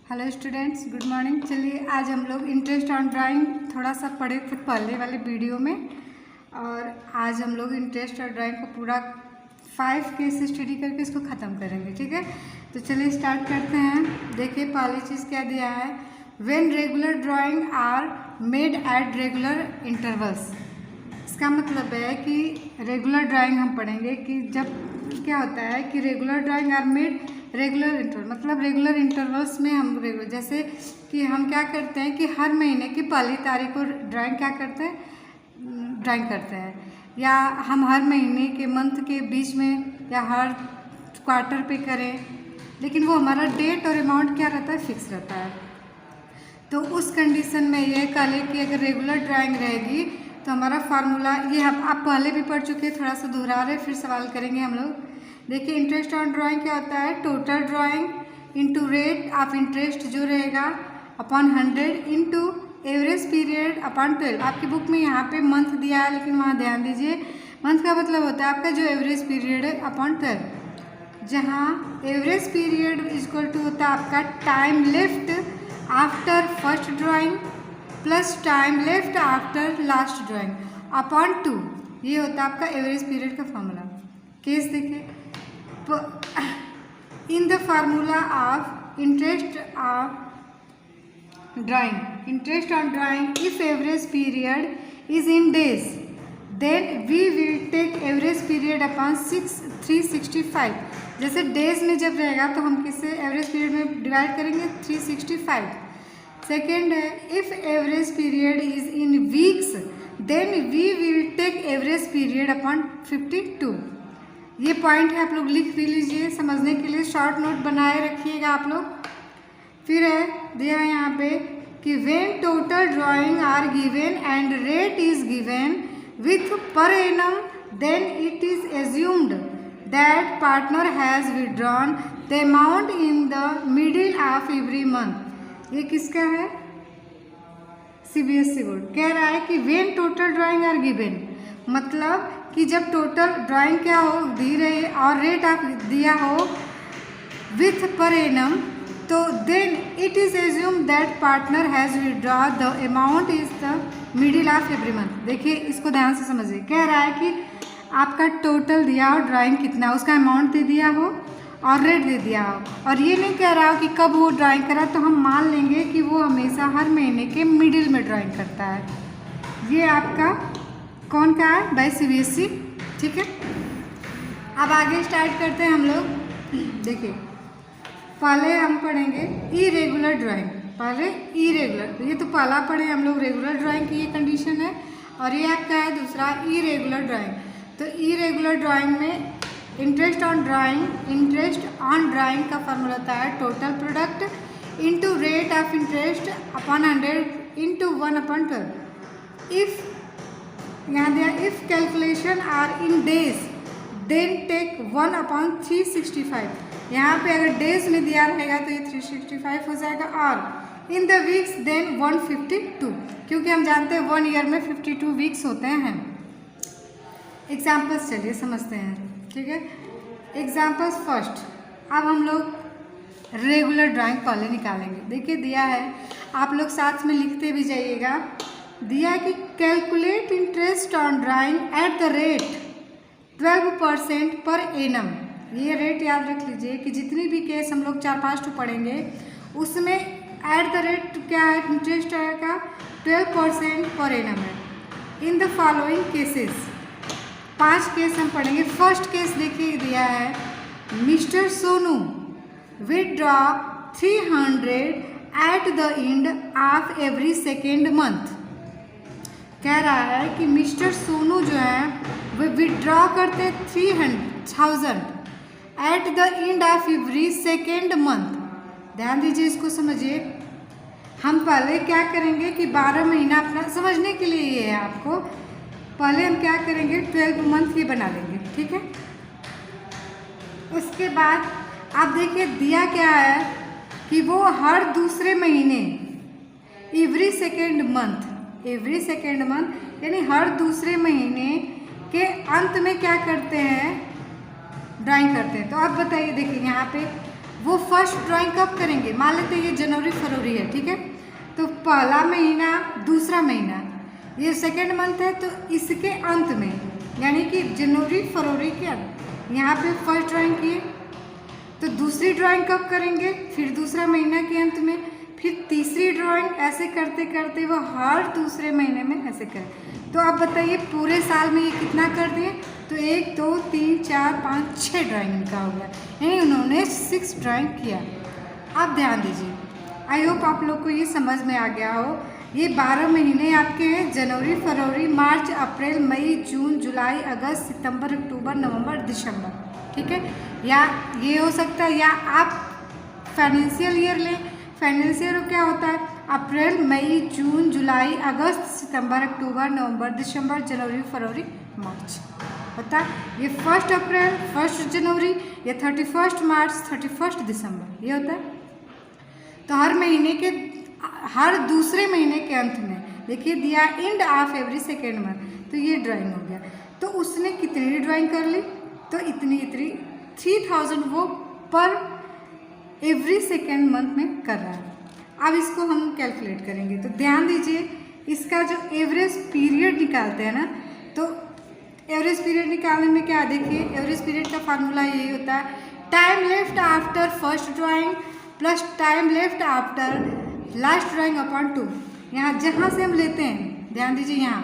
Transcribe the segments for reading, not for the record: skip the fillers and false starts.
Hello students, good morning. चलिए आज हम लोग इंटरेस्ट ऑन ड्राइंग थोड़ा सा पढ़े थे पहले वाले वीडियो में, और आज हम लोग इंटरेस्ट ऑन ड्राइंग को पूरा 5 केस स्टडी करके इसको ख़त्म करेंगे। ठीक है, तो चलिए स्टार्ट करते हैं। देखिए पहली चीज़ क्या दिया है, when regular drawing are made at regular intervals. इसका मतलब है कि रेगुलर ड्राइंग हम पढ़ेंगे कि जब क्या होता है कि regular drawing are made regular interval, मतलब रेगुलर इंटरवल्स में हम रेगुलर, जैसे कि हम क्या करते हैं कि हर महीने की पहली तारीख को ड्राइंग क्या करते हैं, ड्राइंग करते हैं, या हम हर महीने के मंथ के बीच में या हर क्वार्टर पे करें, लेकिन वो हमारा डेट और अमाउंट क्या रहता है, फिक्स रहता है। तो उस कंडीशन में ये कह लें कि अगर रेगुलर ड्राइंग रहेगी तो हमारा फार्मूला ये आप पहले भी पढ़ चुके हैं, थोड़ा सा दोहरा रहे, फिर सवाल करेंगे हम लोग। देखिए इंटरेस्ट ऑन ड्राइंग क्या होता है, total drawing into rate of interest जो रहेगा upon 100 into average period upon 12। आपकी बुक में यहाँ पे मंथ दिया है, लेकिन वहाँ ध्यान दीजिए मंथ का मतलब होता है आपका जो एवरेज पीरियड है अपॉन 12, जहाँ एवरेज पीरियड इक्वल टू होता है आपका time left after first drawing plus time left after last drawing upon 2। ये होता है आपका एवरेज पीरियड का फॉर्मूला। केस देखिए, in the formula of interest on drawing, if average period is in days, then we will take average period upon 365। जैसे days में जब रहेगा तो हम किससे एवरेज पीरियड में डिवाइड करेंगे, 365। सेकेंड है, if average period is in weeks then we will take average period upon 52। ये पॉइंट है, आप लोग लिख भी लीजिए, समझने के लिए शॉर्ट नोट बनाए रखिएगा आप लोग। फिर है दिया है यहाँ पे कि when total drawing are given and rate is given with per annum then it is assumed that partner has withdrawn the amount in the middle of every month. ये किसका है, सीबीएसई बोर्ड कह रहा है कि when total drawing are given, मतलब कि जब टोटल ड्राइंग क्या हो दी रही और रेट आप दिया हो विथ पर एनम, तो then it is assume that partner has withdraw the amount is the middle of every month. देखिए इसको ध्यान से समझिए, कह रहा है कि आपका टोटल दिया हो ड्राइंग कितना, उसका अमाउंट दे दिया हो और रेट दे दिया हो, और ये नहीं कह रहा हो कि कब वो ड्राइंग करा, तो हम मान लेंगे कि वो हमेशा हर महीने के मिडिल में ड्राइंग करता है। ये आपका कौन का है, बाय सीबीएसई। ठीक है, अब आगे स्टार्ट करते हैं हम लोग। देखिए पहले हम पढ़ेंगे इरेगुलर ड्राइंग, पहले इरेगुलर, ये तो पहला पढ़े हम लोग रेगुलर ड्राइंग की ये कंडीशन है, और ये आपका है दूसरा इरेगुलर ड्राइंग। तो इरेगुलर ड्राइंग में इंटरेस्ट ऑन ड्राइंग का फॉर्मूला होता है total product into rate of interest upon 100 into 1/12। If यहाँ दिया if calculation are in days then take 1/365। यहाँ पे अगर डेज में दिया रहेगा तो ये 365 हो जाएगा, और इन द वीक्स देन 152, क्योंकि हम जानते हैं 1 ईयर में 52 वीक्स होते हैं। एग्जाम्पल्स चलिए समझते हैं। ठीक है, एग्जाम्पल्स फर्स्ट। अब हम लोग रेगुलर ड्राइंग पहले निकालेंगे। देखिए दिया है, आप लोग साथ में लिखते भी जाइएगा। दिया है कि calculate interest on drawing at the rate 12% per annum. ये रेट याद रख लीजिए कि जितनी भी केस हम लोग 4-5 टू पढ़ेंगे उसमें एट द रेट क्या है, इंटरेस्ट का 12% पर एनम है। In the following cases, 5 case हम पढ़ेंगे। फर्स्ट केस देखिए दिया है, mister Sonu withdraw 300 at the end of every second month. कह रहा है कि मिस्टर सोनू जो है वो विड्रॉ करते 300,000 at the end of every second month. ध्यान दीजिए, इसको समझिए। हम पहले क्या करेंगे कि 12 महीना अपना समझने के लिए ये है आपको, पहले हम क्या करेंगे 12 मंथ ये बना लेंगे। ठीक है, उसके बाद आप देखिए दिया क्या है कि वो हर दूसरे महीने एवरी सेकेंड मंथ यानी हर दूसरे महीने के अंत में क्या करते हैं, ड्राइंग करते हैं। तो आप बताइए, देखिए यहाँ पे वो फर्स्ट ड्राइंग कब करेंगे, मान लेते हैं ये जनवरी फरवरी है, ठीक है, तो पहला महीना, दूसरा महीना, ये सेकेंड मंथ है, तो इसके अंत में, यानी कि जनवरी फरवरी के अंत, यहाँ पे फर्स्ट ड्राइंग किए, तो दूसरी ड्राइंग कब करेंगे, फिर दूसरा महीना के अंत में, फिर तीसरी ड्राइंग, ऐसे करते करते वो हर दूसरे महीने में ऐसे करें। तो आप बताइए पूरे साल में ये कितना कर दिए, तो 1 2 3 4 5 6 ड्राइंग इनका हो गया, यानी उन्होंने 6 ड्राइंग किया। आप ध्यान दीजिए, आई होप आप लोग को ये समझ में आ गया हो। ये 12 महीने आपके हैं, जनवरी फरवरी मार्च अप्रैल मई जून जुलाई अगस्त सितंबर अक्टूबर नवंबर दिसंबर, ठीक है, या ये हो सकता है, या आप फाइनेंशियल ईयर लें। फाइनेंशियल क्या होता है, अप्रैल मई जून जुलाई अगस्त सितंबर अक्टूबर नवंबर दिसंबर जनवरी फरवरी मार्च होता है। ये 1 अप्रैल 1 जनवरी या 31 मार्च 31 दिसंबर ये होता है। तो हर महीने के हर दूसरे महीने के अंत में देखिए दिया and of every second month, तो ये ड्राइंग हो गया। तो उसने कितनी ड्राइंग कर ली, तो इतनी 3000 वो पर एवरी सेकेंड मंथ में कर रहा है। अब इसको हम कैलकुलेट करेंगे, तो ध्यान दीजिए इसका जो एवरेज पीरियड निकालते हैं ना, तो एवरेज पीरियड निकालने में क्या, देखिए एवरेज पीरियड का फार्मूला यही होता है, time left after first drawing plus time left after last drawing upon 2। यहाँ जहाँ से हम लेते हैं, ध्यान दीजिए यहाँ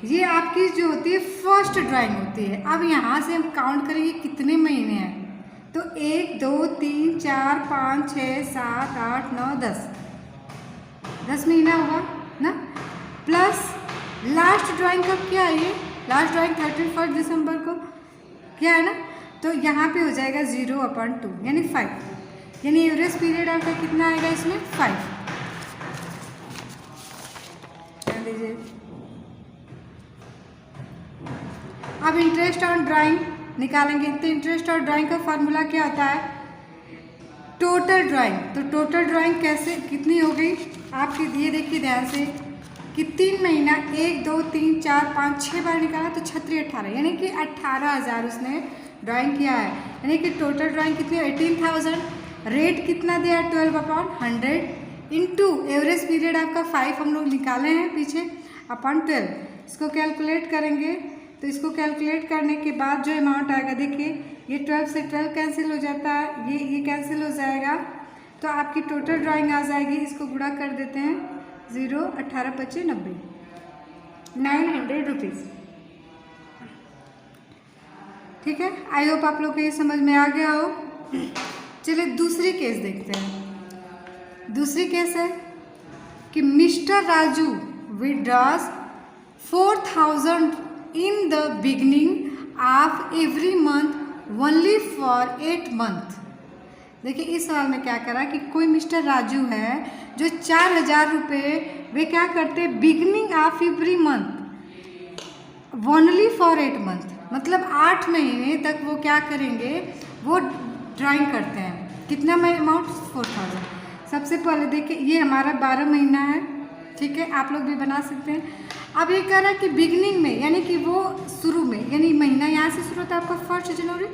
ये आपकी जो होती है फर्स्ट ड्राइंग होती है। अब यहाँ से हम काउंट करेंगे कितने महीने हैं, तो 1 2 3 4 5 6 7 8 9 10 महीना होगा ना, प्लस लास्ट ड्राइंग कब क्या है, ये लास्ट ड्राइंग 31 दिसंबर को क्या है ना, तो यहाँ पे हो जाएगा 0/2 यानी 5, यानी एवरेज पीरियड आपका कितना आएगा इसमें 5। ध्यान दीजिए। अब इंटरेस्ट ऑन ड्राइंग निकालेंगे, तो इंटरेस्ट ऑन ड्राइंग का फार्मूला क्या होता है, टोटल ड्राइंग। तो टोटल ड्राइंग कैसे कितनी हो गई आपकी, ये देखिए ध्यान से कि 3 महीना 1 2 3 4 5 6 बार निकाला, तो 36 18 यानी कि 18,000 उसने ड्राइंग किया है, यानी कि टोटल ड्राइंग कितनी 18,000। रेट कितना दिया 12/100 इंटू एवरेज पीरियड आपका 5 हम लोग निकाले हैं पीछे अपॉन 12। इसको कैलकुलेट करेंगे, तो इसको कैलकुलेट करने के बाद जो अमाउंट आएगा, देखिए ये 12 से 12 कैंसिल हो जाता है, ये कैंसिल हो जाएगा, तो आपकी टोटल ड्राइंग आ जाएगी। इसको गुणा कर देते हैं, 0 18 25 90 900 रुपीज़, ठीक है। आई होप आप लोग को ये समझ में आ गया हो। चलिए दूसरी केस देखते हैं। दूसरी केस है कि mister Raju withdraws 4,000 in the beginning of every month only for 8 month. देखिए इस सवाल में क्या करा कि कोई मिस्टर राजू है जो 4,000 रुपये वे क्या करते beginning of every month only for 8 month, मतलब 8 महीने तक वो क्या करेंगे, वो ड्राइंग करते हैं। कितना अमाउंट 4,000। सबसे पहले देखिए ये हमारा 12 महीना है, ठीक है, आप लोग भी बना सकते हैं। अब ये कह रहा है कि बिगनिंग में, यानी कि वो शुरू में, यानी महीना यहाँ से शुरू होता है आपका 1 जनवरी,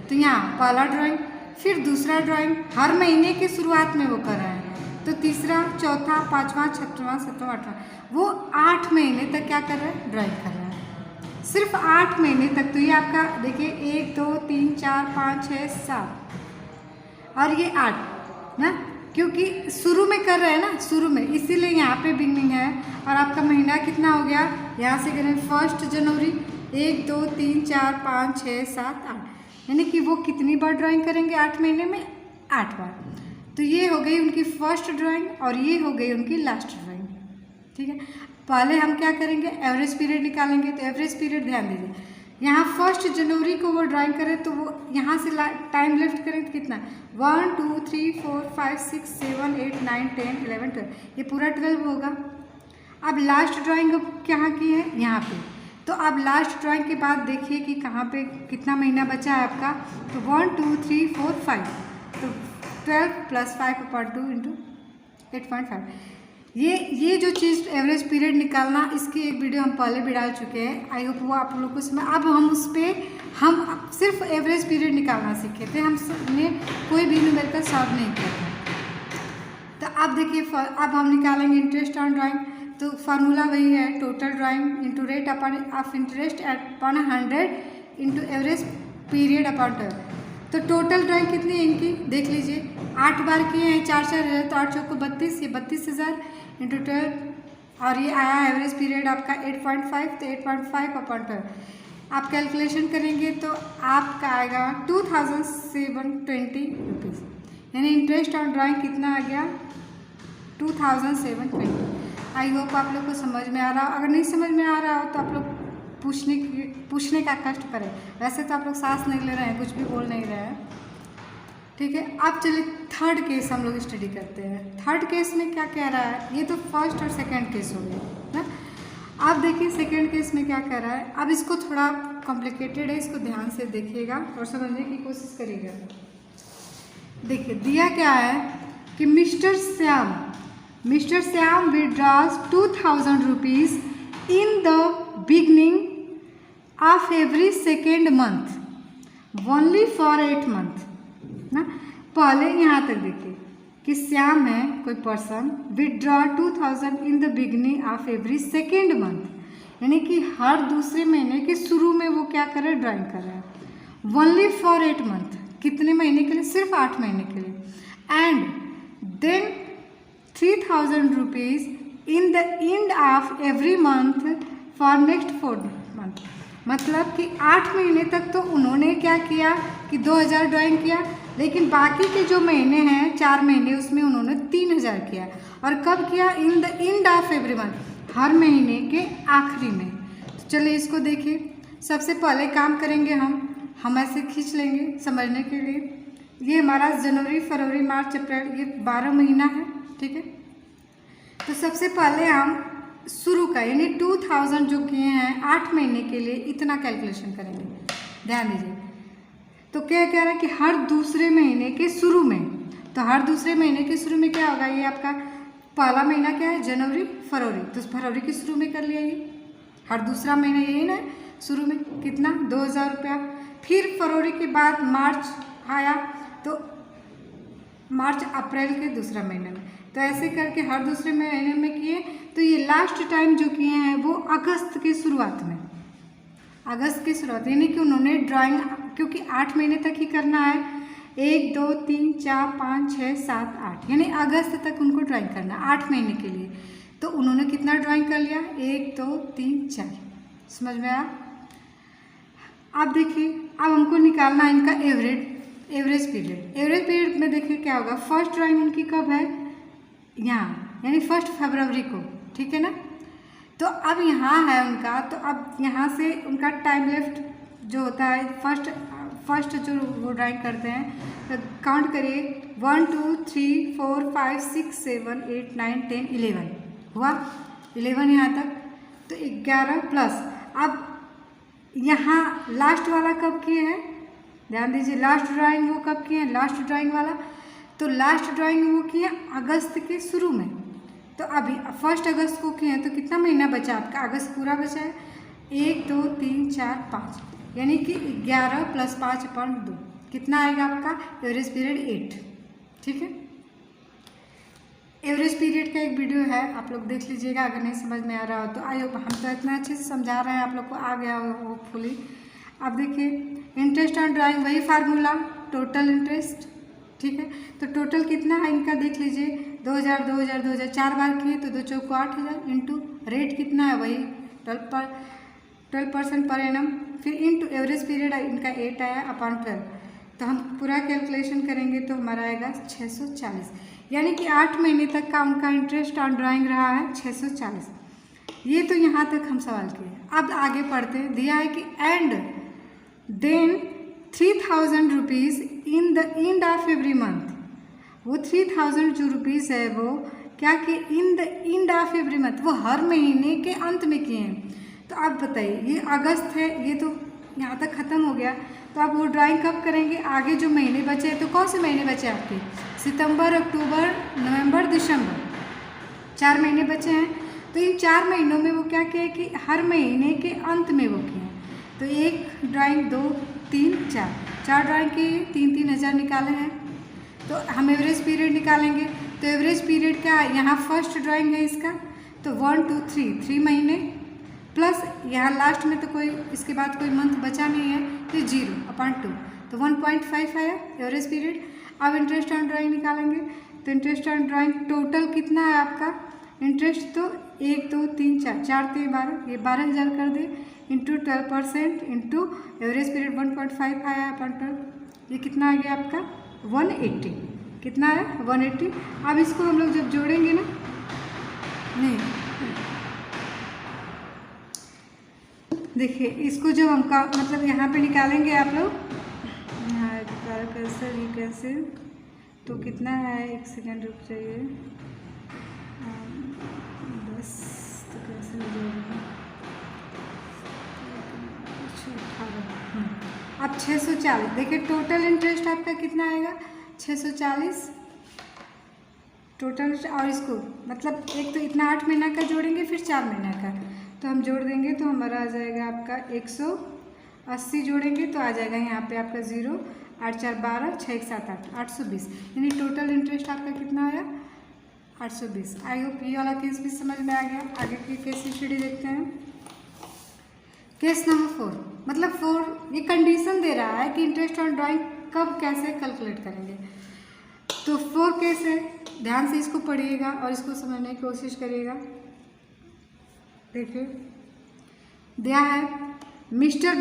तो यहाँ पहला ड्राइंग, फिर दूसरा ड्राइंग, हर महीने की शुरुआत में वो कर रहा है, तो तीसरा चौथा 5वां 6वां 7वां 8वां, वो 8 महीने तक क्या कर रहा है, ड्राइंग कर रहा है, सिर्फ 8 महीने तक। तो ये आपका देखिए 1 2 3 4 5 6 7 और ये 8 ना, क्योंकि शुरू में कर रहे हैं ना, शुरू में, इसीलिए यहाँ पे बिगनिंग है। और आपका महीना कितना हो गया, यहाँ से करें 1 जनवरी 1 2 3 4 5 6 7 8, यानी कि वो कितनी बार ड्राइंग करेंगे 8 महीने में, 8 बार। तो ये हो गई उनकी फर्स्ट ड्राइंग और ये हो गई उनकी लास्ट ड्राइंग, ठीक है। पहले हम क्या करेंगे, एवरेज पीरियड निकालेंगे। तो एवरेज पीरियड ध्यान दीजिए, यहाँ 1 जनवरी को वो ड्राइंग करें, तो वो यहाँ से टाइम लेफ्ट करें तो कितना 1 2 3 4 5 6 7 8 9 10 11 12, ये पूरा 12 होगा। अब लास्ट ड्राइंग कहाँ की है, यहाँ पे। तो अब लास्ट ड्राइंग के बाद देखिए कि कहाँ पे कितना महीना बचा है आपका, तो 1 2 3 4 5, तो 12 + 5/2 × 8.5, ये जो चीज़ एवरेज पीरियड निकालना, इसकी एक वीडियो हम पहले भी डाल चुके हैं। आई होप वो आप लोग को समझ। अब हम उस पर हम सिर्फ एवरेज पीरियड निकालना सीखे थे, हमने कोई भी न्यूमेरिकल सॉल्व नहीं किया था। तो अब देखिए, अब हम निकालेंगे इंटरेस्ट ऑन ड्राइंग। तो फार्मूला वही है, total drawing into rate upon of interest upon 100 into average period upon 12। तो टोटल ड्राइंग कितनी है इनकी देख लीजिए, 8 बार किए हैं, 4 हज़ार, तो 8 चौक को 32, ये 32,000 इंटू 12। और ये आया एवरेज पीरियड आपका 8.5, तो 8.5 अपॉन 12 आप कैलकुलेशन करेंगे तो आपका आएगा 2720 रुपीज़। यानी इंटरेस्ट ऑन ड्राइंग कितना आ गया, 2720। आई होप आप लोग को समझ में आ रहा हो। अगर नहीं समझ में आ रहा हो तो आप लोग पूछने का कष्ट करें। वैसे तो आप लोग सांस नहीं ले रहे हैं, कुछ भी बोल नहीं रहे हैं, ठीक है। अब चलिए थर्ड केस हम लोग स्टडी करते हैं। थर्ड केस में क्या कह रहा है, ये तो फर्स्ट और सेकंड केस हो गया ना। अब देखिए सेकंड केस में क्या कह रहा है। अब इसको थोड़ा कॉम्प्लिकेटेड है, इसको ध्यान से देखिएगा और समझने की कोशिश करिएगा। देखिए दिया क्या है कि mister Shyam withdraws 2000 rupees in the beginning of every second month only for 8 month ना। पहले यहाँ तक देखिए कि श्याम है कोई person, withdraw 2000 in the beginning of every second month, यानी कि हर दूसरे महीने के शुरू में वो क्या कर रहा है, ड्राइंग कर रहा है। ओनली फॉर 8 मंथ, कितने महीने के लिए, सिर्फ 8 महीने के लिए। And then 3000 rupees in the end of every month for next 4 month. मतलब कि 8 महीने तक तो उन्होंने क्या किया कि 2000 ड्राइंग किया, लेकिन बाकी के जो महीने हैं 4 महीने, उसमें उन्होंने 3000 किया। और कब किया, in the end of every month, हर महीने के आखिरी में। तो चलिए इसको देखिए। सबसे पहले काम करेंगे हम ऐसे खींच लेंगे समझने के लिए। ये हमारा जनवरी, फरवरी, मार्च, अप्रैल, ये 12 महीना है, ठीक है। तो सबसे पहले हम शुरू का यानी 2000 जो किए हैं 8 महीने के लिए, इतना कैलकुलेशन करेंगे। ध्यान दीजिए। तो क्या कह रहा है कि हर दूसरे महीने के शुरू में, तो हर दूसरे महीने के शुरू में क्या होगा, ये आपका पहला महीना क्या है, जनवरी, फरवरी, तो फरवरी के शुरू में कर लिया। ये हर दूसरा महीना यही ना शुरू में, कितना, 2000 रुपया। फिर फरवरी के बाद मार्च आया, तो मार्च अप्रैल के दूसरा महीने में, तो ऐसे करके हर दूसरे महीने में किए। तो ये लास्ट टाइम जो किए हैं वो अगस्त की शुरुआत में, अगस्त की शुरुआत, यानी कि उन्होंने ड्राइंग, क्योंकि 8 महीने तक ही करना है, 1 2 3 4 5 6 7 8, यानी अगस्त तक उनको ड्राइंग करना है 8 महीने के लिए। तो उन्होंने कितना ड्राइंग कर लिया, 1 2 3 4। समझ में आया। अब देखिए, अब हमको निकालना इनका एवरेज पीरियड। एवरेज पीरियड में देखिए क्या होगा, फर्स्ट ड्राइंग उनकी कब है, यहाँ, यानी 1 फरवरी को, ठीक है ना। तो अब यहाँ है उनका, तो अब यहाँ से उनका टाइम लेफ्ट जो होता है, फर्स्ट जो वो ड्राइंग करते हैं, तो काउंट करिए, 1 2 3 4 5 6 7 8 9 10 11 हुआ, 11 यहाँ तक। तो 11 प्लस, अब यहाँ लास्ट वाला कब किए हैं, ध्यान दीजिए, लास्ट ड्राइंग वो कब किए हैं, लास्ट ड्राइंग वाला, तो लास्ट ड्राइंग वो किए अगस्त के शुरू में। तो अभी 1 अगस्त को किए हैं, तो कितना महीना बचा आपका, अगस्त पूरा बचा है, 1 2 3 4 5, यानी कि 11 + 5/2 कितना आएगा आपका, एवरेज पीरियड 8, ठीक है। एवरेज पीरियड का एक वीडियो है, आप लोग देख लीजिएगा अगर नहीं समझ में आ रहा हो तो। आई होप हम तो इतना अच्छे से समझा रहे हैं, आप लोग को आ गया हो होपफुली। अब देखिए इंटरेस्ट ऑन ड्राइंग, वही फार्मूला, टोटल इंटरेस्ट, ठीक है। तो टोटल कितना है इनका देख लीजिए, 2000 2000 2000, 4 बार किए तो 2 चौको 8000, इंटू रेट कितना है, वही 12% पर एनम, फिर इंटू एवरेज पीरियड इनका 8 आया अपॉन 12। तो हम पूरा कैलकुलेशन करेंगे तो हमारा आएगा 640, यानी कि 8 महीने तक का उनका इंटरेस्ट ऑन ड्राइंग रहा है 640। ये तो यहाँ तक हम सवाल किए। अब आगे पढ़ते हैं। दिया है कि and then 3000 rupees in the end of every month. वो 3000 जो रुपीज़ है वो क्या कि in the end of every month, वो हर महीने के अंत में किए हैं। तो आप बताइए, ये अगस्त है, ये तो यहाँ तक ख़त्म हो गया, तो आप वो ड्राइंग कब करेंगे, आगे जो महीने बचे हैं, तो कौन से महीने बचे आपके, सितंबर, अक्टूबर, नवंबर, दिसंबर, 4 महीने बचे हैं, तो इन 4 महीनों में वो क्या किया कि हर महीने के अंत में वो किए। तो 1 ड्राइंग, 2, 3, 4 ड्राइंग के 3-3 हज़ार निकाले हैं। तो हम एवरेज पीरियड निकालेंगे। तो एवरेज पीरियड क्या है, यहाँ फर्स्ट ड्राइंग है इसका, तो 1, 2, 3 महीने, प्लस यहाँ लास्ट में तो कोई इसके बाद कोई मंथ बचा नहीं है, तो 0/2, तो 1.5 आया एवरेज पीरियड। अब इंटरेस्ट ऑन ड्राइंग निकालेंगे। तो इंटरेस्ट ऑन ड्राइंग टोटल कितना है आपका इंटरेस्ट, तो 1, 2, 3, 4 3 12, ये 12,000 कर दे, इंटू 12% इंटू एवरेज पीरियड 1.5 आया अपन 12, ये कितना आ गया आपका 180। कितना है 180। अब इसको हम लोग जब जोड़ेंगे ना, नहीं देखिए इसको जब हम का मतलब यहाँ पे निकालेंगे आप लोग, कैसे तो कितना है, 1 सेकेंड रुक जाइए, बस तो कैसे हो जाएगा, अब 640। देखिए टोटल इंटरेस्ट आपका कितना आएगा 640 टोटल। और इसको मतलब एक तो इतना 8 महीना का जोड़ेंगे, फिर 4 महीना का, तो हम जोड़ देंगे तो हमारा आ जाएगा आपका 180 जोड़ेंगे तो आ जाएगा यहाँ पे आपका 0, 8 4 12, 6 1 7 8, 820। यानी टोटल इंटरेस्ट आपका कितना आया 820। आई होप ये वाला केस भी समझ में आ गया। आगे की केस स्टडी देखते हैं। केस नंबर 4, मतलब 4 ये कंडीशन दे रहा है कि इंटरेस्ट ऑन ड्राइंग कब कैसे कैलकुलेट करेंगे। तो 4 केस है, ध्यान से इसको पढ़िएगा और इसको समझने की कोशिश करिएगा। देखिए दिया है मिस्टर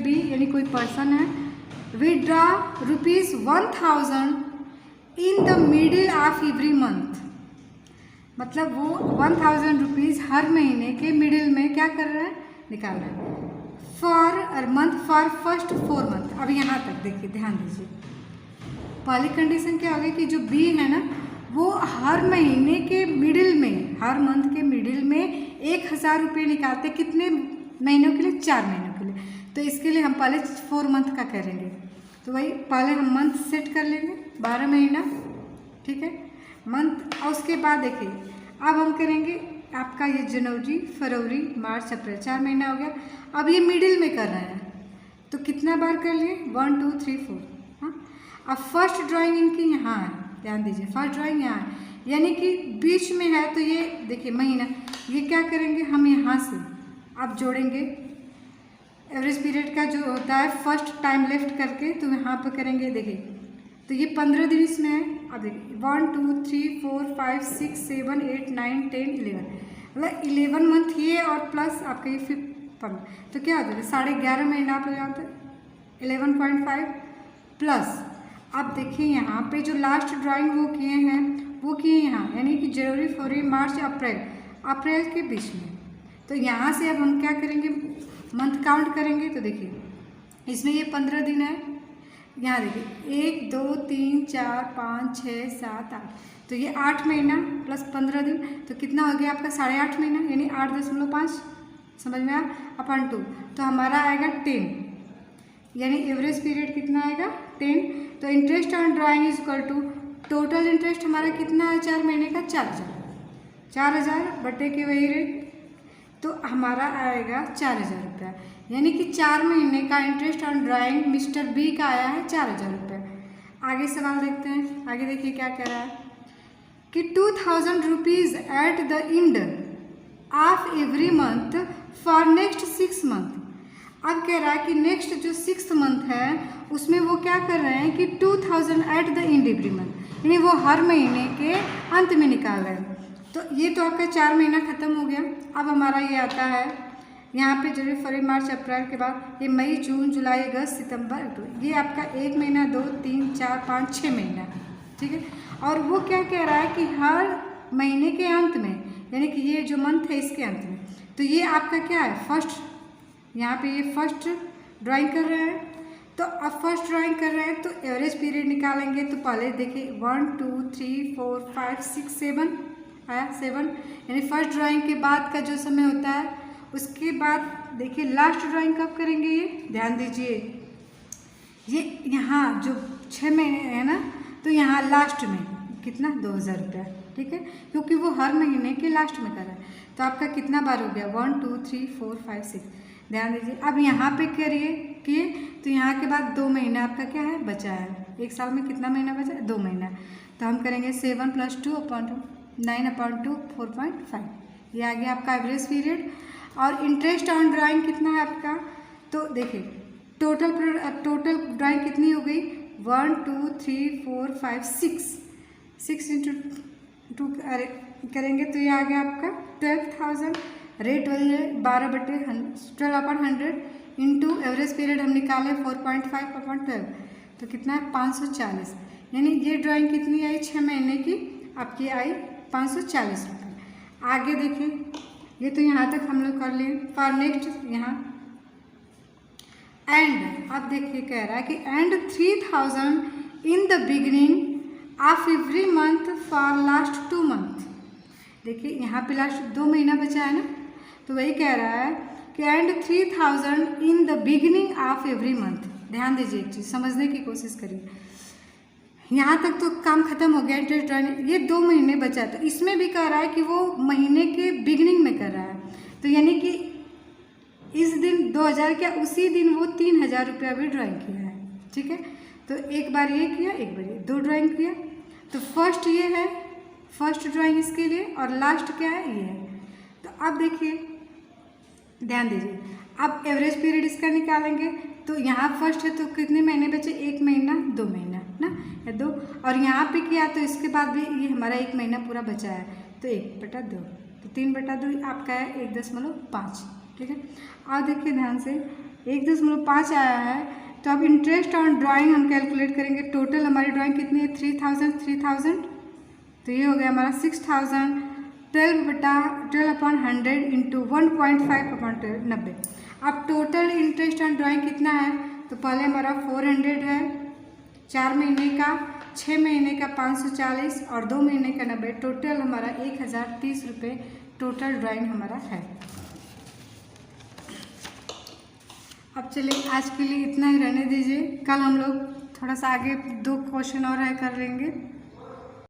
बी यानी कोई पर्सन है, withdraw ₹1000 in the middle of every month. मतलब वो 1000 रुपीज़ हर महीने के मिडिल में क्या कर रहा है, निकाल रहा है for month, for first 4 month. अब यहाँ तक देखिए ध्यान दीजिए, पहली कंडीशन क्या होगी कि जो बी है ना वो हर महीने के मिडिल में, हर मंथ के मिडिल में 1000 रुपये निकालते, कितने महीनों के लिए 4 महीनों के लिए। तो इसके लिए हम पहले 4 मंथ का करेंगे, तो वही पहले हम मंथ सेट कर लेंगे 12 महीना, ठीक है मंथ। और उसके बाद देखिए अब हम करेंगे आपका ये जनवरी फरवरी मार्च अप्रैल, 4 महीना हो गया। अब ये मिडिल में कर रहे हैं तो कितना बार कर लिए 1 2 3 4। हाँ अब फर्स्ट ड्राइंग इनकी यहाँ है, ध्यान दीजिए फर्स्ट ड्राइंग यहाँ है, यानी कि बीच में है। तो ये देखिए महीना, ये क्या करेंगे हम यहाँ से अब जोड़ेंगे एवरेज पीरियड का जो होता है फर्स्ट टाइम लेफ्ट करके, तो यहाँ पर करेंगे। देखिए तो ये 15 दिन इसमें है। अब देखिए 1 2 3 4 5 6 7 8 9 10 11, मतलब 11 मंथ ये और प्लस आपका ये 15, तो क्या होता है 11.5 महीना आप लगाते हैं 11.5 प्लस। अब देखिए यहाँ पे जो लास्ट ड्राइंग वो किए हैं वो किए यहाँ, यानी कि जनवरी फरवरी मार्च अप्रैल के बीच में। तो यहाँ से अब हम क्या करेंगे मंथ काउंट करेंगे। तो देखिए इसमें ये 15 दिन है, यहाँ देखिए 1 2 3 4 5 6 7 8, तो ये 8 महीना प्लस 15 दिन, तो कितना हो गया आपका 8.5 महीना, यानी 8.5 समझ में आया अपन 2, तो हमारा आएगा 10, यानी एवरेज पीरियड कितना आएगा 10। तो interest on drawing is equal to total interest हमारा कितना है 4 महीने का 4,000 बटे के वही रेट, तो हमारा आएगा 4,000 रुपया, यानी कि 4 महीने का interest on drawing mister B का आया है 4,000 रुपये। आगे सवाल देखते हैं। आगे देखिए क्या कह रहा है कि 2,000 rupees at the end of every month for next 6 month. अब कह रहा है कि नेक्स्ट जो 6th मंथ है उसमें वो क्या कर रहे हैं कि 2,000 at the end every month, यानी वो हर महीने के अंत में निकाल रहे हैं। तो ये तो आपका 4 महीना ख़त्म हो गया। अब हमारा ये आता है यहाँ पे जनवरी फरवरी मार्च अप्रैल के बाद ये मई जून जुलाई अगस्त सितंबर अक्टूबर, ये आपका 1 महीना 2 3 4 5 6 महीना, ठीक है। और वो क्या कह रहा है कि हर महीने के अंत में, यानी कि ये जो मंथ है इसके अंत में, तो ये आपका क्या है फर्स्ट, यहाँ पे ये फर्स्ट ड्राइंग कर रहे हैं। तो अब फर्स्ट ड्राइंग कर रहे हैं तो एवरेज पीरियड निकालेंगे। तो पहले देखिए 1 2 3 4 5 6 7 आया 7, यानी फर्स्ट ड्राइंग के बाद का जो समय होता है। उसके बाद देखिए लास्ट ड्राइंग कब करेंगे, ये ध्यान दीजिए, ये यहाँ जो 6 महीने है ना, तो यहाँ लास्ट में कितना 2,000 रुपया, ठीक है, क्योंकि वो हर महीने के लास्ट में कर रहा है। तो आपका कितना बार हो गया 1 2 3 4 5 6। ध्यान दीजिए, अब यहाँ पे करिए किए तो यहाँ के बाद 2 महीना आपका क्या है बचा है। एक साल में कितना महीना बचा है 2 महीना। तो हम करेंगे 7 + 2 / 2 9/2 4.5। ये आ गया आपका एवरेज पीरियड। और इंटरेस्ट ऑन ड्राइंग कितना है आपका, तो देखिए टोटल ड्राइंग कितनी हो गई 1 2 3 4 5 6 इंटू 2 करेंगे तो ये आ गया आपका 12,000। रेट वही है 12/100 इंटू एवरेज पीरियड हम निकाले 4.5/12 तो कितना है 540। यानी ये ड्राइंग कितनी आई 6 महीने की आपकी आई 540 रुपये। आगे देखिए, ये तो यहाँ तक हम लोग कर लिए। फॉर नेक्स्ट यहाँ एंड, अब देखिए कह रहा है कि and 3,000 in the beginning of every month for last 2 month. देखिए यहाँ पे लास्ट 2 महीना बचा है ना, तो वही कह रहा है कि and 3,000 in the beginning of every month. ध्यान दीजिए, एक चीज़ समझने की कोशिश करिए। यहाँ तक तो काम खत्म हो गया इंटरेस्ट ड्राइंग, ये 2 महीने बचा। तो इसमें भी कह रहा है कि वो महीने के बिगिनिंग में कर रहा है, तो यानी कि इस दिन 2000 क्या उसी दिन वो 3,000 रुपया भी ड्राइंग किया है। ठीक है, तो एक बार ये किया, एक बार ये, 2 ड्राइंग किया। तो फर्स्ट ये है, फर्स्ट ड्राइंग इसके लिए, और लास्ट क्या है ये है। तो अब देखिए ध्यान दीजिए, अब एवरेज पीरियड इसका निकालेंगे। तो यहाँ फर्स्ट है तो कितने महीने बचे 1 महीना 2 महीना ना, या 2, और यहाँ पे किया तो इसके बाद भी ये हमारा 1 महीना पूरा बचा है तो 1/2, तो 3/2 आपका है 1.5। ठीक है, और देखिए ध्यान से 1.5 आया है। तो अब इंटरेस्ट ऑन ड्राइंग हम कैलकुलेट करेंगे। टोटल हमारी ड्राइंग कितनी है 3,000 तो ये हो गया हमारा 6,000। 12/100 इंटू 1.5/12 90। अब टोटल इंटरेस्ट ऑन ड्राइंग कितना है, तो पहले हमारा 400 है 4 महीने का, 6 महीने का 540 और 2 महीने का 90। टोटल हमारा 1,030 रुपये टोटल ड्राइंग हमारा है। अब चलिए आज के लिए इतना ही रहने दीजिए, कल हम लोग थोड़ा सा आगे 2 क्वेश्चन और है कर लेंगे।